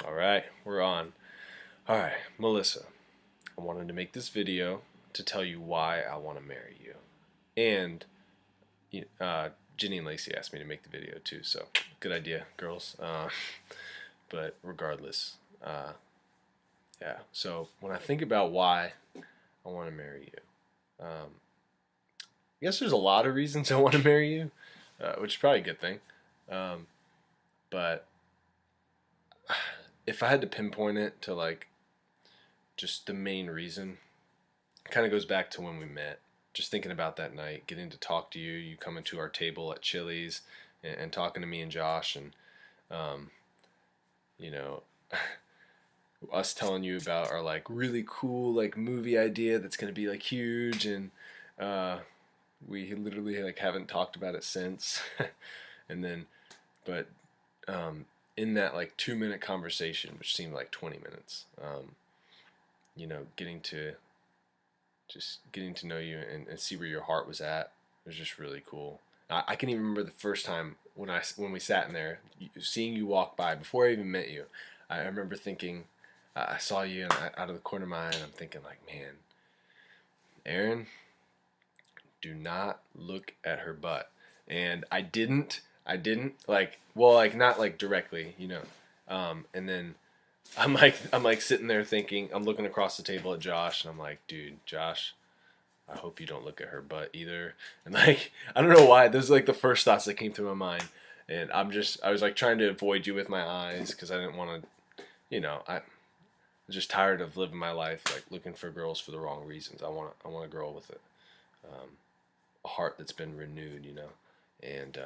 All right, we're on. All right, Melissa, I wanted to make this video to tell you why I want to marry you. And Ginny and Lacey asked me to make the video too, so good idea, girls. But regardless, yeah. So when I think about why I want to marry you, I guess there's a lot of reasons I want to marry you, which is probably a good thing. Um, but if I had to pinpoint it to like just the main reason, it kind of goes back to when we met. Just thinking about that night, getting to talk to you, you coming to our table at Chili's and talking to me and Josh, and um, you know, us telling you about our like really cool like movie idea that's gonna be like huge, and uh, we literally like haven't talked about it since. And then, but in that like 2 minute conversation, which seemed like 20 minutes, getting to getting to know you and see where your heart was at was just really cool. I can even remember the first time when we sat in there, seeing you walk by before I even met you. I remember thinking, I saw you and out of the corner of my eye, and I'm thinking like, man, Aaron, do not look at her butt. And I didn't. Like, well, like not like directly. And then I'm like sitting there thinking, I'm looking across the table at Josh, and I'm like, dude, Josh, I hope you don't look at her butt either. And like, I don't know why. Those are like the first thoughts that came through my mind. And I was like trying to avoid you with my eyes because I didn't want to, I was just tired of living my life like looking for girls for the wrong reasons. I want a girl with a heart that's been renewed. And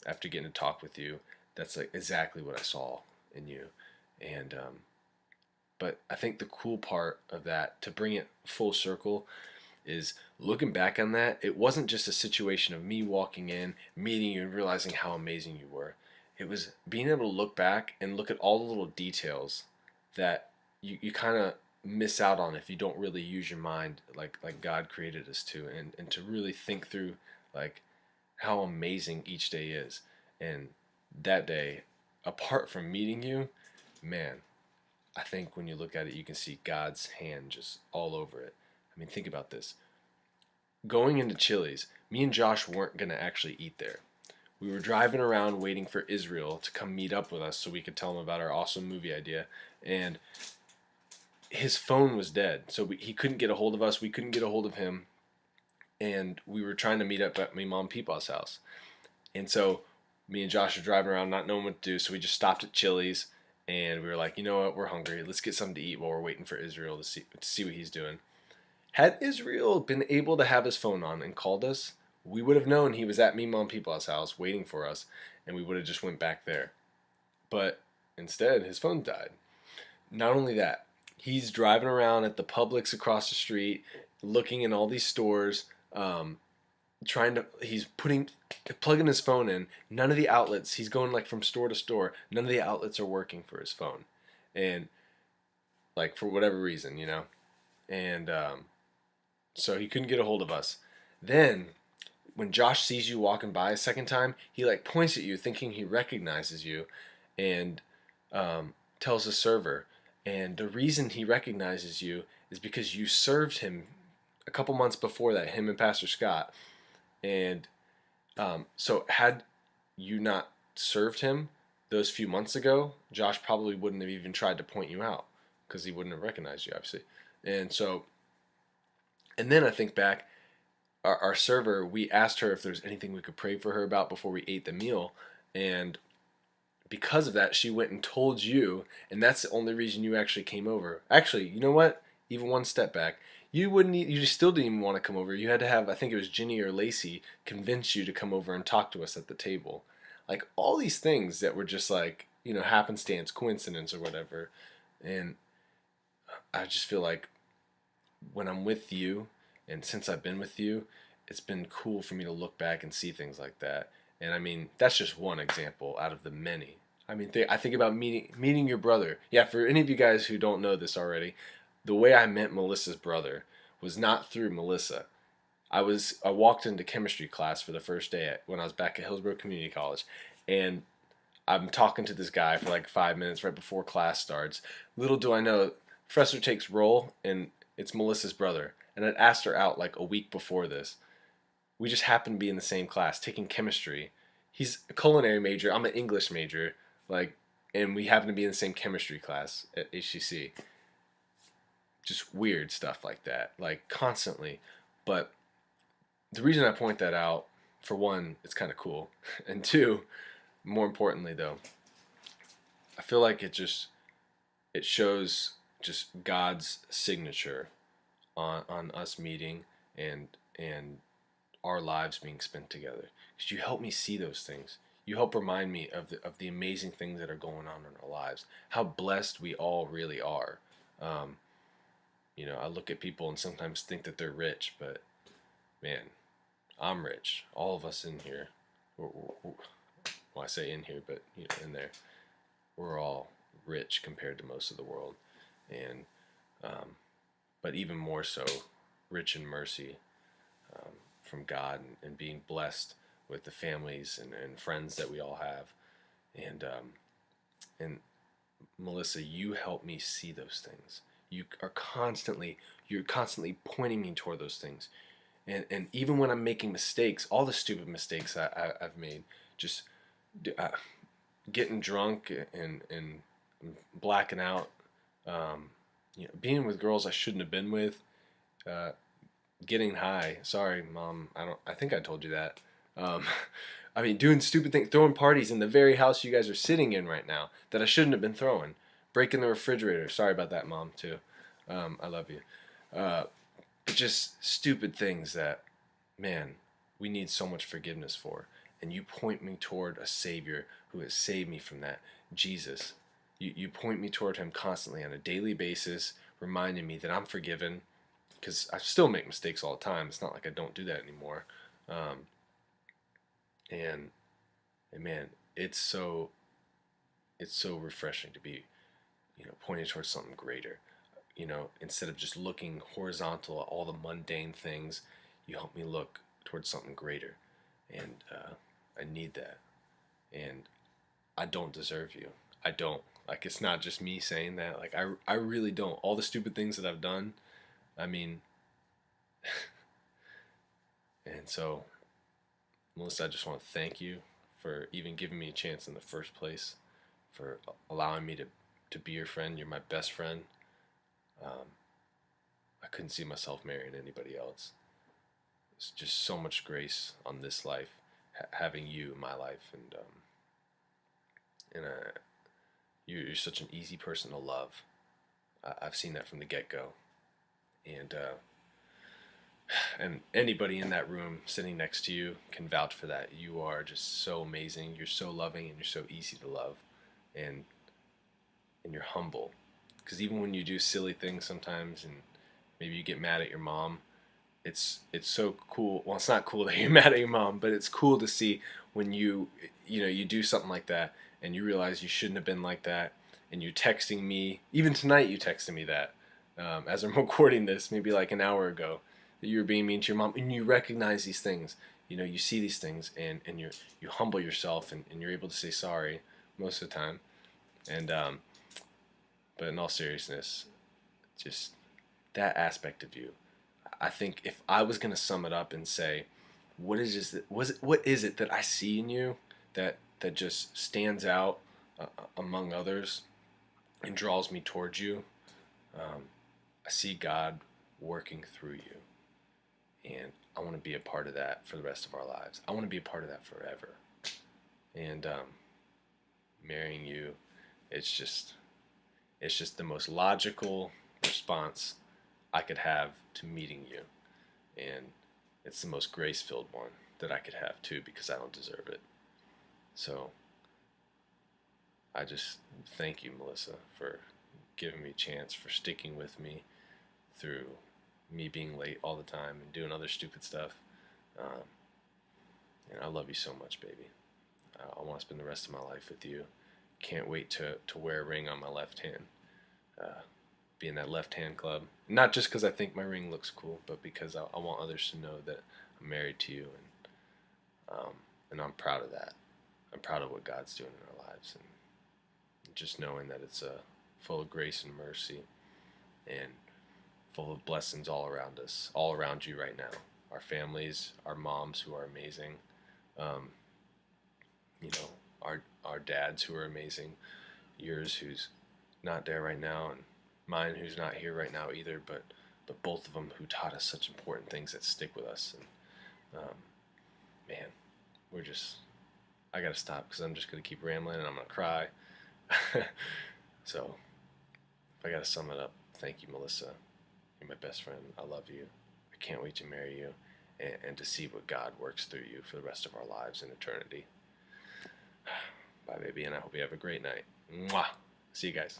after getting to talk with you, that's like exactly what I saw in you. And but I think the cool part of that, to bring it full circle, is looking back on that, it wasn't just a situation of me walking in, meeting you, and realizing how amazing you were. It was being able to look back and look at all the little details that you kind of miss out on if you don't really use your mind like God created us to, and to really think through like how amazing each day is. And that day, apart from meeting you, man, I think when you look at it, you can see God's hand just all over it. I mean, think about this. Going into Chili's, me and Josh weren't going to actually eat there. We were driving around waiting for Israel to come meet up with us so we could tell him about our awesome movie idea. And his phone was dead. So he couldn't get a hold of us. We couldn't get a hold of him. And we were trying to meet up at my mom Peepaw's house. And so me and Josh are driving around not knowing what to do. So we just stopped at Chili's. And we were like, you know what? We're hungry. Let's get something to eat while we're waiting for Israel to see what he's doing. Had Israel been able to have his phone on and called us, we would have known he was at me mom Peepaw's house waiting for us, and we would have just went back there. But instead, his phone died. Not only that, he's driving around at the Publix across the street, looking in all these stores, he's plugging his phone in. None of the outlets, he's going like from store to store. None of the outlets are working for his phone, and like for whatever reason. And so he couldn't get a hold of us. Then, when Josh sees you walking by a second time, he like points at you, thinking he recognizes you, and tells the server. And the reason he recognizes you is because you served him a couple months before that, him and Pastor Scott. And so had you not served him those few months ago, Josh probably wouldn't have even tried to point you out because he wouldn't have recognized you, obviously. And so, and then I think back, our server, we asked her if there's anything we could pray for her about before we ate the meal. And because of that, she went and told you, and that's the only reason you actually came over. Actually, you know what? Even one step back, you still didn't even want to come over. You had to have, I think it was Ginny or Lacey, convince you to come over and talk to us at the table. Like all these things that were just like, happenstance, coincidence, or whatever. And I just feel like when I'm with you, and since I've been with you, it's been cool for me to look back and see things like that. And I mean, that's just one example out of the many. I mean, I think about meeting your brother. Yeah, for any of you guys who don't know this already, the way I met Melissa's brother was not through Melissa. I walked into chemistry class for the first day when I was back at Hillsborough Community College, and I'm talking to this guy for like 5 minutes right before class starts. Little do I know, professor takes roll, and it's Melissa's brother. And I'd asked her out like a week before this. We just happened to be in the same class taking chemistry. He's a culinary major. I'm an English major. Like, and we happen to be in the same chemistry class at HCC. Just weird stuff like that, like constantly. But the reason I point that out, for one, it's kind of cool, and two, more importantly though, I feel like it shows just God's signature on us meeting and our lives being spent together. Because you help me see those things. You help remind me of the amazing things that are going on in our lives. How blessed we all really are. Um, I look at people and sometimes think that they're rich, but man, I'm rich. All of us in here, well, I say in here, but in there, we're all rich compared to most of the world, and but even more so, rich in mercy from God, and being blessed with the families and friends that we all have, and Melissa, you help me see those things. You're constantly pointing me toward those things, and even when I'm making mistakes, all the stupid mistakes I've made, just uh, getting drunk and blacking out, being with girls I shouldn't have been with, uh, getting high. Sorry, mom. I think I told you that. Um, I mean, doing stupid things, throwing parties in the very house you guys are sitting in right now that I shouldn't have been throwing. Breaking the refrigerator. Sorry about that, mom, too. I love you. But just stupid things that, man, we need so much forgiveness for. And you point me toward a Savior who has saved me from that, Jesus. You point me toward him constantly on a daily basis, reminding me that I'm forgiven, because I still make mistakes all the time. It's not like I don't do that anymore. Um, and and man, it's so refreshing to be pointing towards something greater. Instead of just looking horizontal at all the mundane things, you help me look towards something greater, and I need that. And I don't deserve you. I don't. Like, it's not just me saying that. Like, I really don't. All the stupid things that I've done. I mean, and so, Melissa, I just want to thank you for even giving me a chance in the first place, for allowing me to be your friend. You're my best friend. Um, I couldn't see myself marrying anybody else. It's just so much grace on this life, having you in my life, and you're such an easy person to love. I've seen that from the get go, and and anybody in that room sitting next to you can vouch for that. You are just so amazing. You're so loving, and you're so easy to love, and you're humble. Because even when you do silly things sometimes, and maybe you get mad at your mom, it's so cool. Well, it's not cool that you're mad at your mom, but it's cool to see when you do something like that, and you realize you shouldn't have been like that, and you're texting me. Even tonight, you texted me that as I'm recording this, maybe like an hour ago, that you were being mean to your mom, and you recognize these things. You see these things, and you humble yourself, and you're able to say sorry most of the time. And but in all seriousness, just that aspect of you. I think if I was gonna sum it up and say, what is it that I see in you that just stands out among others and draws me towards you? I see God working through you, and I want to be a part of that for the rest of our lives. I want to be a part of that forever. And marrying you, it's just the most logical response I could have to meeting you, and it's the most grace-filled one that I could have too, because I don't deserve it. So I just thank you, Melissa, for giving me a chance, for sticking with me through me being late all the time and doing other stupid stuff. Um, and I love you so much, baby. I want to spend the rest of my life with you. Can't wait to wear a ring on my left hand. Be in that left hand club. Not just because I think my ring looks cool, but because I want others to know that I'm married to you, and I'm proud of that. I'm proud of what God's doing in our lives, and just knowing that it's full of grace and mercy, and full of blessings all around us, all around you right now. Our families, our moms who are amazing, um, you know, our dads who are amazing, yours who's not there right now, and mine who's not here right now either, but both of them who taught us such important things that stick with us. And man, we're just, I gotta stop because I'm just gonna keep rambling and I'm gonna cry. So if I gotta sum it up, thank you, Melissa. You're my best friend. I love you. I can't wait to marry you and to see what God works through you for the rest of our lives in eternity. Bye, baby, and I hope you have a great night. Mwah! See you guys.